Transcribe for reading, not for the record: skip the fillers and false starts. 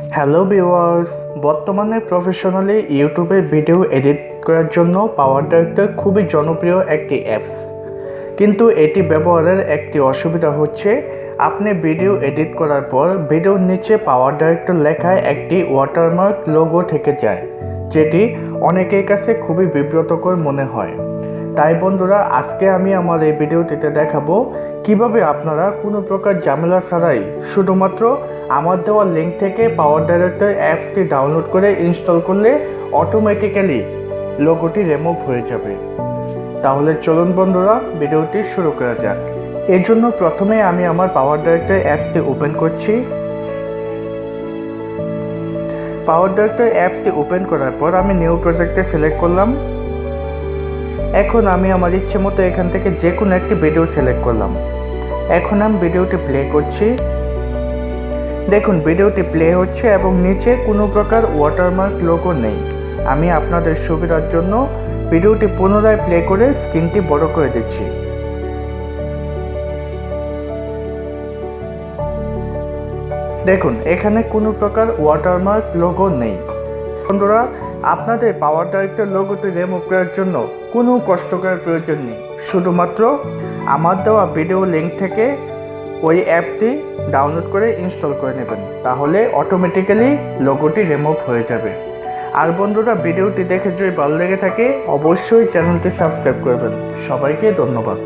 Hello viewers, বর্তমানে professionally ইউটিউবে video edit করার জন্য পাওয়ার ডাইরেক্টর খুবই জনপ্রিয় একটি অ্যাপস। কিন্তু এটি ব্যবহারের একটি অসুবিধা হচ্ছে, আপনি ভিডিও এডিট করার পর ভিডিওর নিচে পাওয়ার ডাইরেক্টর লেখায় একটি ওয়াটারমার্ক লোগো থেকে যায়, যেটি অনেকের কাছে খুবই বিব্রতকর মনে হয়। তাই বন্ধুরা, আজকে আমি আমার এই ভিডিওটিতে দেখাবো কিভাবে আপনারা কোনো প্রকার ঝামেলা ছাড়াই শুধুমাত্র আমার দেওয়া লিঙ্ক থেকে পাওয়ার ডাইরেক্টর অ্যাপসটি ডাউনলোড করে ইনস্টল করলে অটোমেটিক্যালি লোগোটি রিমুভ হয়ে যাবে। তাহলে চলুন বন্ধুরা, ভিডিওটি শুরু করা যাক। এর জন্য প্রথমে আমি আমার পাওয়ার ডাইরেক্টর অ্যাপসটি ওপেন করছি। পাওয়ার ডাইরেক্টর অ্যাপসটি ওপেন করার পর আমি নিউ প্রজেক্টে সিলেক্ট করলাম। এখন আমি আমার ইচ্ছে মতো এখান থেকে যে কোনো একটি ভিডিও সিলেক্ট করলাম। এখন আমি ভিডিওটি প্লে করছি। দেখুন, ভিডিওটি প্লে হচ্ছে এবং নিচে কোনো প্রকার ওয়াটারমার্ক লোগো নেই। আমি আপনাদের সুবিধার জন্য ভিডিওটি পুনরায় প্লে করে স্ক্রিনটি বড় করে দিচ্ছি। দেখুন, এখানে কোনো প্রকার ওয়াটারমার্ক লোগো নেই। বন্ধুরা, আপনাদের পাওয়ার ডাইরেক্টর লোগোটি রিমুভ করার জন্য কোনো কষ্ট করার প্রয়োজন নেই। শুধুমাত্র আমার দেওয়া ভিডিও লিঙ্ক থেকে ওই অ্যাপসটি ডাউনলোড করে ইনস্টল করে নেবেন, তাহলে অটোমেটিক্যালি লোগোটি রিমুভ হয়ে যাবে। আর বন্ধুরা, ভিডিওটি দেখে যদি ভালো লেগে থাকে অবশ্যই চ্যানেলটি সাবস্ক্রাইব করবেন। সবাইকে ধন্যবাদ।